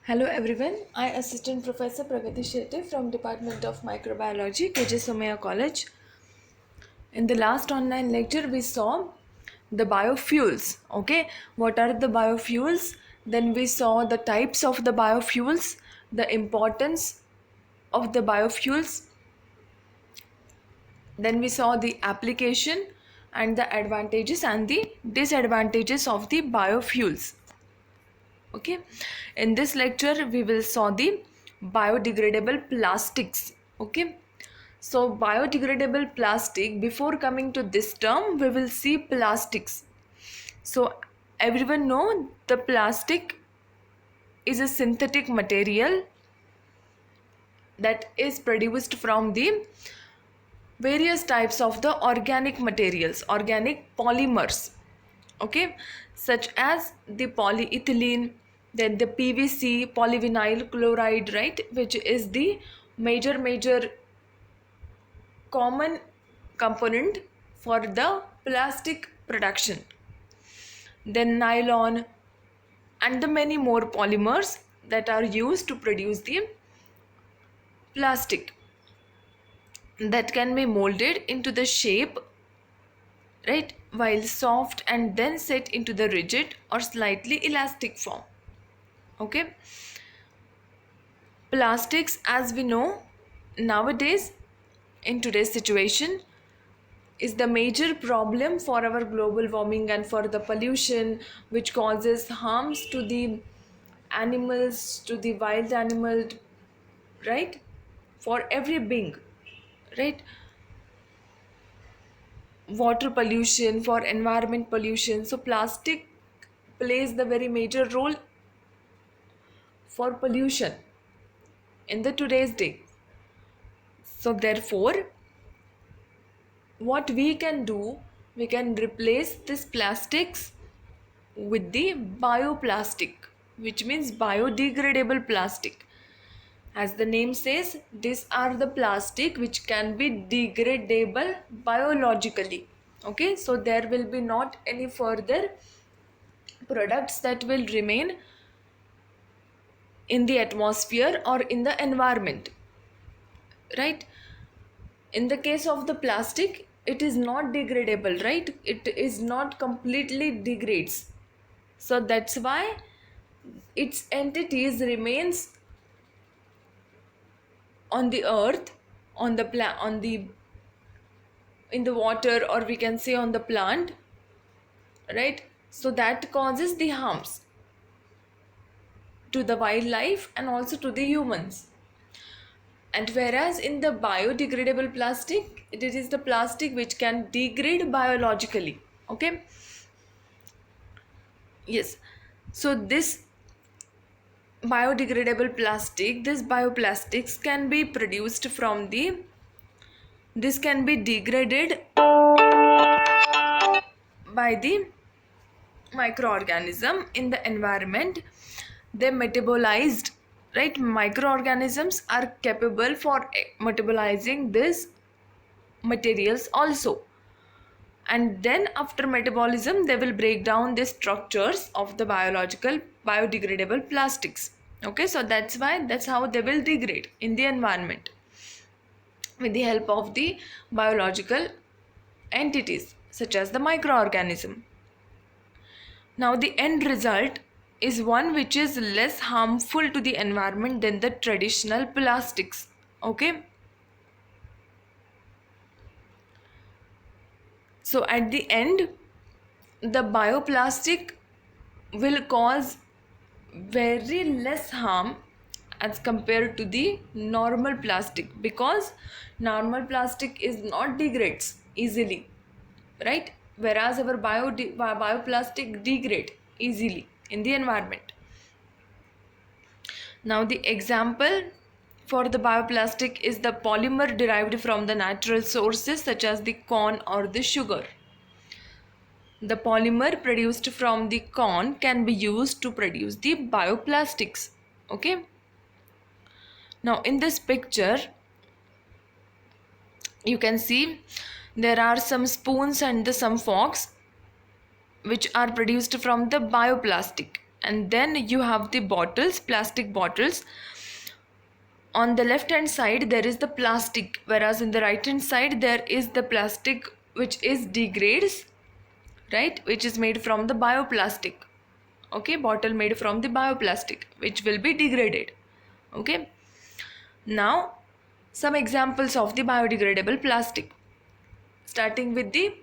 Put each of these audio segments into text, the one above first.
Hello everyone, I Assistant Professor Pragati Shetty from Department of Microbiology, KJ Somaya College. In the last online lecture, we saw the biofuels. Okay, what are the biofuels? Then we saw the types of the biofuels, the importance of the biofuels. Then we saw the application and the advantages and the disadvantages of the biofuels. Okay, in this lecture we will saw the biodegradable plastics. Okay, so biodegradable plastic, before coming to this term we will see plastics. So everyone know the plastic is a synthetic material that is produced from the various types of the organic materials, organic polymers. Okay, such as the polyethylene, then the PVC, polyvinyl chloride, right, which is the major common component for the plastic production, then nylon, and the many more polymers that are used to produce the plastic, that can be molded into the shape, right, while soft, and then set into the rigid or slightly elastic form. Okay, plastics, as we know nowadays, in today's situation, is the major problem for our global warming and for the pollution, which causes harms to the animals, to the wild animal, right, for every being, right, water pollution, for environment pollution. So plastic plays the very major role for pollution in the today's day. So therefore, what we can do, we can replace this plastics with the bioplastic, which means biodegradable plastic. As the name says, these are the plastic which can be degradable biologically. Okay, so there will be not any further products that will remain in the atmosphere or in the environment, right? In the case of the plastic, it is not degradable, right? It is not completely degrades. So that's why its entities remains on the earth, on the on the in the water, or we can say on the plant, right? So that causes the harms to the wildlife and also to the humans. And whereas in the biodegradable plastic, it is the plastic which can degrade biologically. Okay, yes. So this biodegradable plastic, this bioplastics can be produced from the, this can be degraded by the microorganism in the environment. They metabolized, right, microorganisms are capable for metabolizing these materials also, and then after metabolism they will break down the structures of the biological biodegradable plastics. Okay, so that's why, that's how they will degrade in the environment with the help of the biological entities such as the microorganism. Now the end result is one which is less harmful to the environment than the traditional plastics. Okay, so at the end, the bioplastic will cause very less harm as compared to the normal plastic, because normal plastic is not degrades easily, right, whereas our bioplastic degrade easily in the environment. Now the example for the bioplastic is the polymer derived from the natural sources such as the corn or the sugar. The polymer produced from the corn can be used to produce the bioplastics. Okay, now in this picture you can see there are some spoons and some forks which are produced from the bioplastic, And then you have the bottles, plastic bottles. On the left hand side there is the plastic, whereas in the right hand side there is the plastic which is degrades, right, which is made from the bioplastic. Okay, bottle made from the bioplastic which will be degraded. Okay, now some examples of the biodegradable plastic, starting with the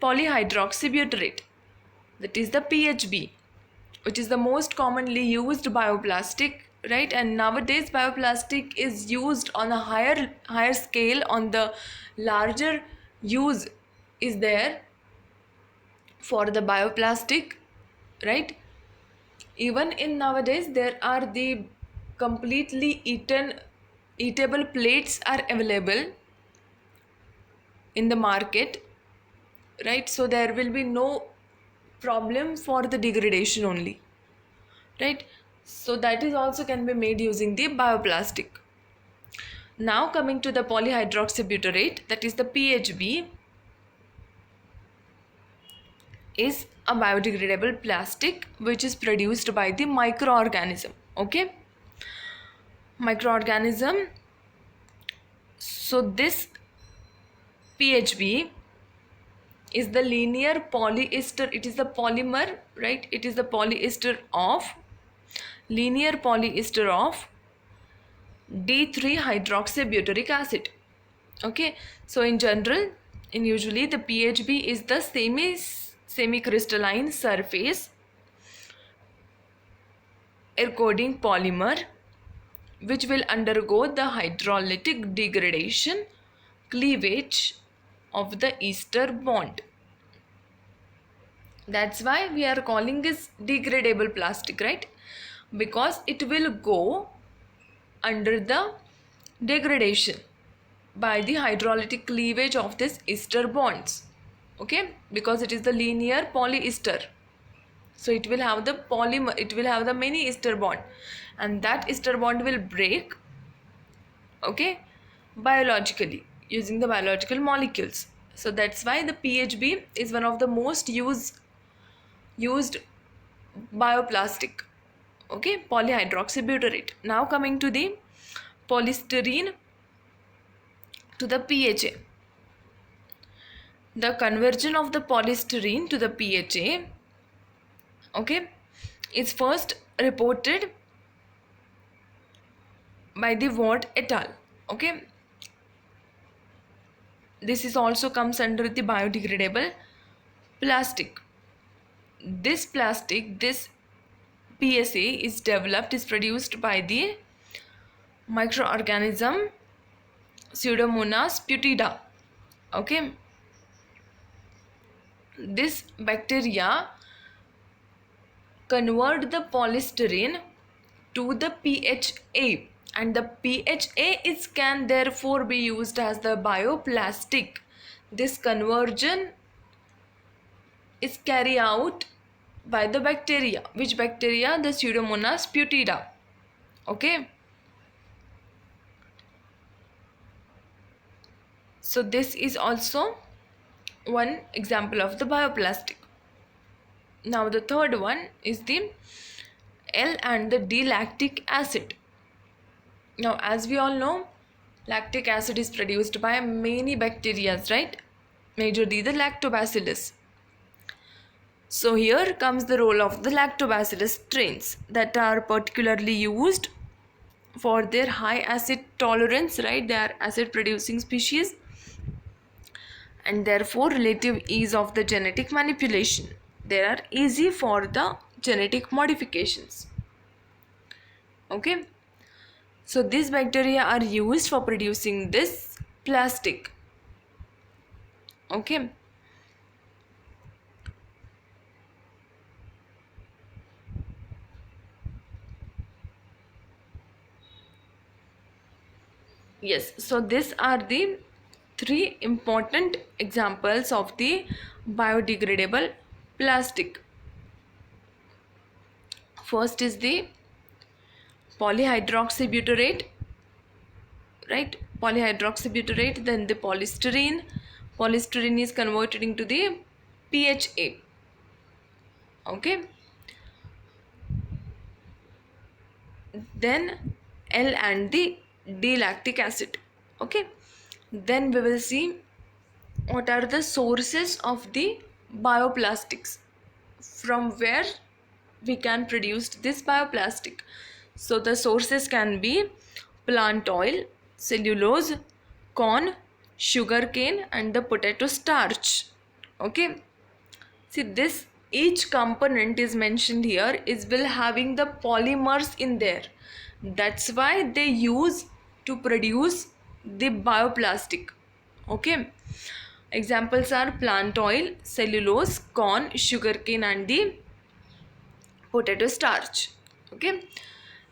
polyhydroxybutyrate, that is the PHB, which is the most commonly used bioplastic, right? And nowadays bioplastic is used on a higher scale, on the larger use is there for the bioplastic, right? Even in nowadays there are the completely eatable plates are available in the market, right? So there will be no problem for the degradation only, right? So that is also can be made using the bioplastic. Now coming to the polyhydroxybutyrate, that is the PHB, is a biodegradable plastic which is produced by the microorganism. Okay, microorganism. So this PHB is the linear polyester, it is the polymer, right? It is the polyester of linear polyester of D3-hydroxybutyric acid. Okay, so in general, in usually the PHB is the semi-crystalline surface encoding polymer which will undergo the hydrolytic degradation cleavage of the ester bond. That's why we are calling this degradable plastic, right? Because it will go under the degradation by the hydrolytic cleavage of this ester bonds. Okay, because it is the linear polyester, so it will have the polymer, it will have the many ester bond, and that ester bond will break, okay, biologically using the biological molecules. So that's why the PHB is one of the most used bioplastic. Okay, polyhydroxybutyrate. Now coming to the polystyrene to the PHA. The conversion of the polystyrene to the PHA, okay, is first reported by the Watt et al. Okay, this is also comes under the biodegradable plastic. This plastic, this PSA is developed, is produced by the microorganism Pseudomonas putida. Okay, this bacteria convert the polystyrene to the PHA, and the PHA is can therefore be used as the bioplastic. This conversion is carried out by the bacteria. Which bacteria? The Pseudomonas putida. Okay, so this is also one example of the bioplastic. Now the third one is the L and the D lactic acid. Now as we all know, lactic acid is produced by many bacteria, right? Majorly the lactobacillus. So here comes the role of the lactobacillus strains that are particularly used for their high acid tolerance, right? They are acid producing species, and therefore relative ease of the genetic manipulation. They are easy for the genetic modifications. Okay, so these bacteria are used for producing this plastic. Okay, yes, so these are the three important examples of the biodegradable plastic. First is the polyhydroxybutyrate, right? Polyhydroxybutyrate, then the polystyrene. Polystyrene is converted into the PHA. Okay, then L and the D lactic acid. Okay, then we will see what are the sources of the bioplastics, from where we can produce this bioplastic. So the sources can be plant oil, cellulose, corn, sugarcane, and the potato starch. Okay, see this, each component is mentioned here is will having the polymers in there. That's why they use to produce the bioplastic. Okay, examples are plant oil, cellulose, corn, sugarcane, and the potato starch. Okay,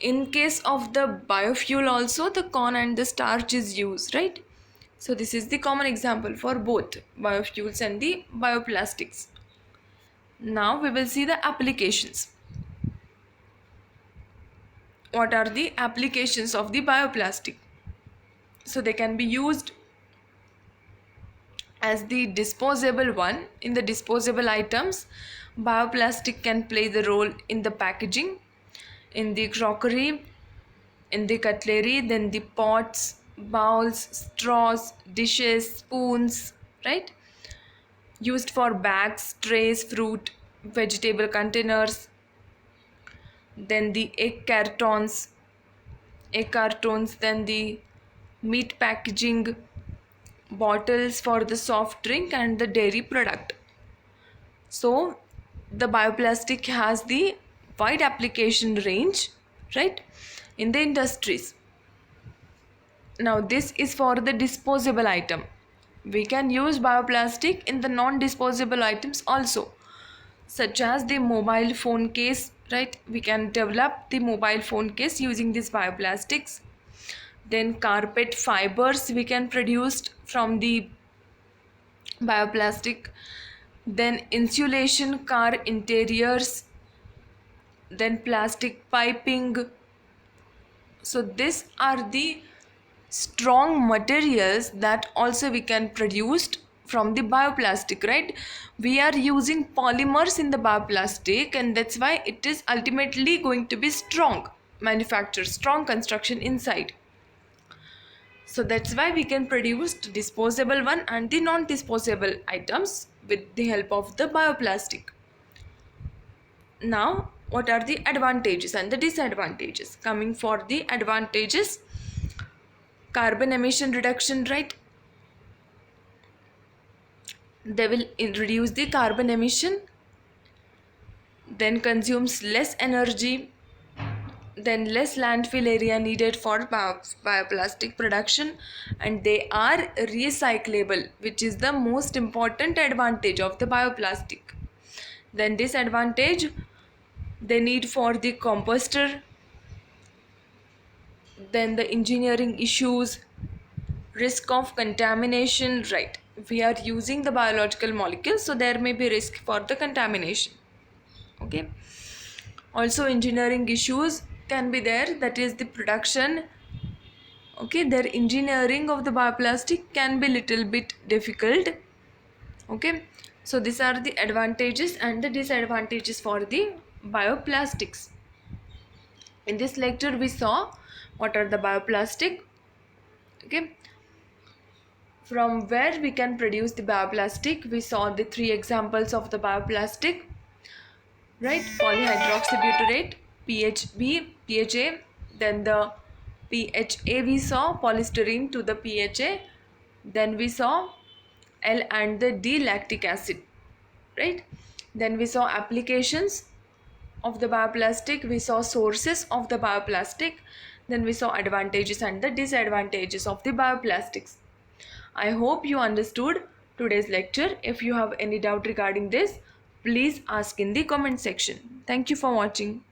in case of the biofuel also the corn and the starch is used, right? So this is the common example for both biofuels and the bioplastics. Now we will see the applications. What are the applications of the bioplastic? So they can be used as the disposable one. In the disposable items, bioplastic can play the role in the packaging, in the crockery, in the cutlery, then the pots, bowls, straws, dishes, spoons, right? Used for bags, trays, fruit, vegetable containers, then the egg cartons, then the meat packaging, bottles for the soft drink and the dairy product. So the bioplastic has the wide application range, right, in the industries. Now this is for the disposable item. We can use bioplastic in the non-disposable items also, such as the mobile phone case, right? We can develop the mobile phone case using these bioplastics. Then carpet fibers we can produce from the bioplastic. Then insulation car interiors, then plastic piping. So these are the strong materials that also we can produce from the bioplastic, right? We are using polymers in the bioplastic, and that's why it is ultimately going to be strong manufacture, strong construction inside. So that's why we can produce disposable one and the non-disposable items with the help of the bioplastic. Now what are the advantages and the disadvantages? Coming for the advantages, carbon emission reduction, right? They will reduce the carbon emission, then consumes less energy, then less landfill area needed for bioplastic production, and they are recyclable, which is the most important advantage of the bioplastic. Then disadvantage, they need for the composter, then the engineering issues, risk of contamination, right? We are using the biological molecules, so there may be risk for the contamination. Okay, also engineering issues can be there, that is the production. Okay, their engineering of the bioplastic can be little bit difficult. Okay, so these are the advantages and the disadvantages for the bioplastics. In this lecture we saw what are the bioplastic, okay, from where we can produce the bioplastic. We saw the three examples of the bioplastic, right? Polyhydroxybutyrate, PHB, PHA, then the PHA we saw, polystyrene to the PHA, then we saw L and the D lactic acid, right? Then we saw applications of the bioplastic, we saw sources of the bioplastic, then we saw advantages and the disadvantages of the bioplastics. I hope you understood today's lecture. If you have any doubt regarding this, please ask in the comment section. Thank you for watching.